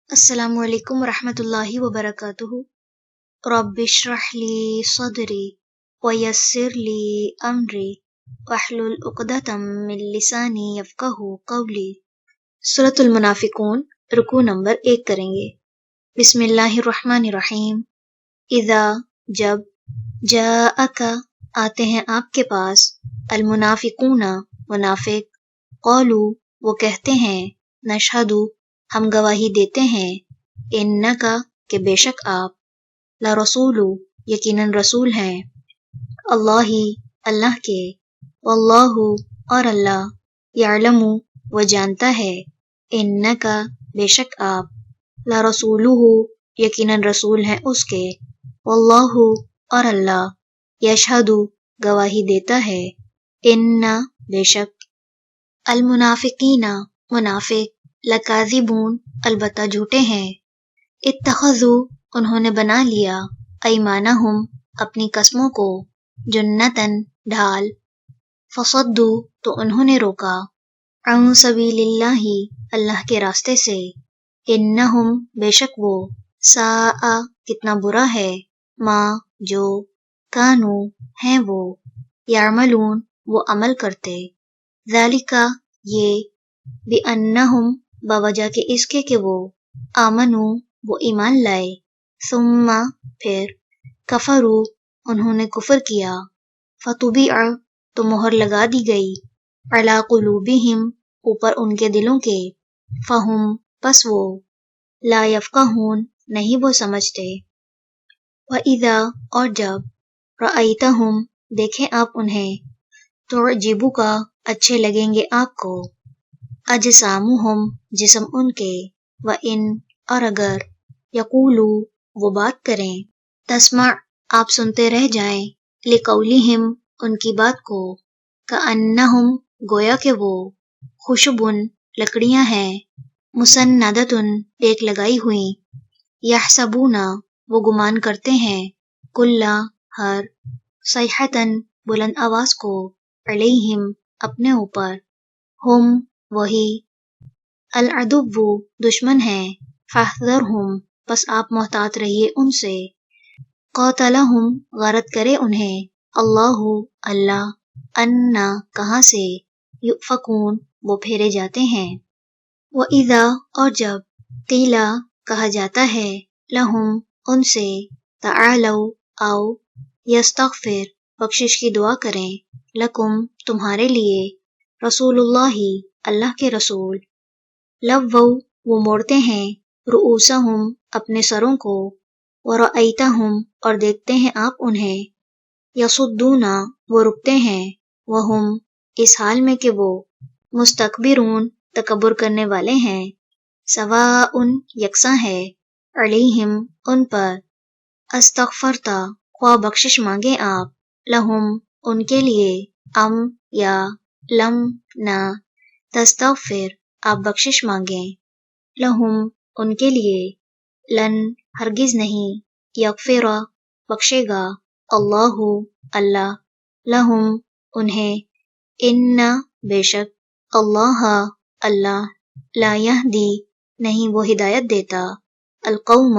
السلام علیکم ورحمۃ اللہ وبرکاتہ۔ رب اشرح لی صدری ویسر لی امری واحلل عقدۃ من لسانی یفقہوا قولی۔ سورۃ المنافقون، رکوع نمبر 1 کریں گے۔ بسم اللہ الرحمن الرحیم۔ اذا، جب، جاءک، آتے ہیں آپ کے پاس، المنافقون، منافق، قولوا، وہ کہتے ہیں، نشہد، ہم گواہی دیتے ہیں، انکا، کہ بے شک آپ، لرسول، یقیناً رسول ہیں، اللہ، اللہ کے، واللہ، اور اللہ، یعلم، وہ جانتا ہے، انکا، بے شک آپ، لرسولہ، یقیناً رسول ہیں اس کے، واللہ، اور اللہ، یشہد، گواہی دیتا ہے، ان، بے شک، المنافقین، منافق، لکاذبون، البتہ جھوٹے ہیں، اتخذوا، انہوں نے بنا لیا، ایمانہم، اپنی قسموں کو، جنتاً، ڈھال، فصدوا، تو انہوں نے روکا، عن سبیل اللہ، اللہ کے راستے سے، انہم، بے شک وہ، ساء، کتنا برا ہے، ما، جو، کانوا، ہیں وہ، یعملون، وہ عمل کرتے، ذالک، یہ، بِأَنَّهُمْ، بوجہ کے اس کے کہ وہ، آمنوا، وہ ایمان لائے، ثم، پھر، کفروا، انہوں نے کفر کیا، فطبع، تو مہر لگا دی گئی، علی قلوبہم، اوپر ان کے دلوں کے، فہم، پس وہ، لا یفقہون، نہیں وہ سمجھتے، وَإِذَا، اور جب، رأیتہم، دیکھیں آپ انہیں، تعجبک، اچھے لگیں گے آپ کو، اجسامہم، جسم ان کے، وَإِن، اور اگر، یقولوا، وہ بات کریں، تسمع، آپ سنتے رہ جائیں، لقولہم، ان کی بات کو، کأنہم، گویا کہ وہ، خشبٌ، لکڑیاں ہیں، مسندۃ، ٹیک لگائی ہوئیں، یحسبون، وہ گمان کرتے ہیں، کل، ہر، صیحۃ، بلند آواز کو، علیہم، اپنے اوپر، ہم، وہی، العدو، دشمن ہیں، فاحذرہم، پس آپ محتاط رہیے ان سے، قاتلہم، غارت کرے انہیں، اللہ، اللہ، انا، کہاں سے، یؤفکون، وہ پھیرے جاتے ہیں، وَإِذَا، اور جب، قیل، کہا جاتا ہے، لہم، ان سے، تعالوا، آؤ، یستغفر، بخشش کی دعا کریں، لکم، تمہارے لیے، رسول اللہ، اللہ کے رسول، لووا، وہ موڑتے ہیں، رؤوسہم، اپنے سروں کو، ورأیتہم، اور دیکھتے ہیں آپ انہیں، یصدون، وہ رکتے ہیں، وہم، اس حال میں کہ وہ، مستکبرون، تکبر کرنے والے ہیں، سواء، یکساں ہے، علیہم، ان پر، استغفرت، خواہ بخشش مانگے آپ، لہم، ان کے لیے، ام، یا، لم، نہ، تستغفر، آپ بخشش مانگیں، لہم، ان کے لیے، لن، ہرگز نہیں، یغفر، بخشے گا، اللہ، اللہ، لہم، انہیں، ان، بے شک، اللہ، اللہ، لا یہدی، نہیں وہ ہدایت دیتا، القوم،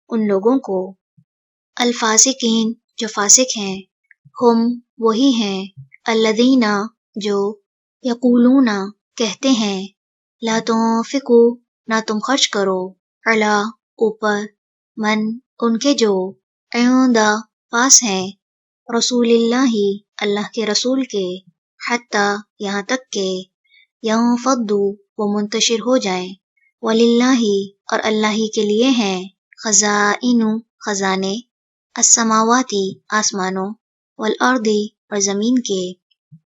ان لوگوں کو، الفاسقین، جو فاسق ہیں، ہم، وہی ہیں، الذین، جو، یقولون، کہتے ہیں، لا تنفقوا، نہ تم خرچ کرو، علی، اوپر، من، ان کے جو، عند، پاس ہیں، رسول اللہ، اللہ کے رسول کے، حتی، یہاں تک کہ، ینفضوا، وہ منتشر ہو جائیں، وللہ، اور اللہ ہی کے لیے ہیں، خزائن، خزانے، السماواتی، آسمانوں، والارض، اور زمین کے،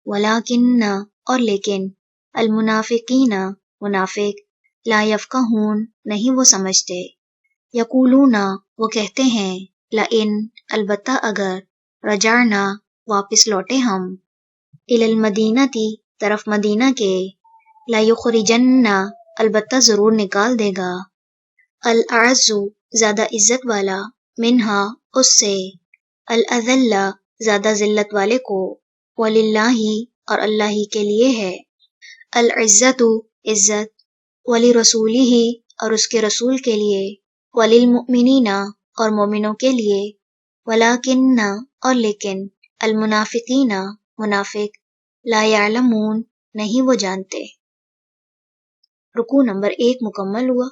ولیکن، اور لیکن، المنافقین، منافق، لا یفقہون، نہیں وہ سمجھتے، یقولون، وہ کہتے ہیں، لئن، البتہ اگر، رجعنا، واپس لوٹے ہم، الی المدینۃ، طرف مدینہ کے، لیخرجن، البتہ ضرور نکال دے گا، الاعز، زیادہ عزت والا، منہا، اس سے، الاذل، زیادہ ذلت والے کو، وللہ، اور اللہ ہی کے لیے ہے، العزت، عزت، ولرسولہ، اور اس کے رسول کے لیے، وللمؤمنین اور مومنوں کے لیے، ولکن اور لیکن، المنافقین منافق، لا یعلمون نہیں وہ جانتے۔ رکوع نمبر 1 مکمل ہوا۔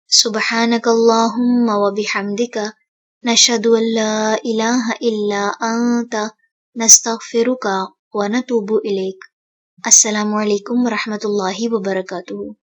سبحانک اللہم وبحمدک، نشہد ان لا الہ الا انت، نستغفرک ونتوب الیک۔ السلام علیکم ورحمۃ اللہ وبرکاتہ۔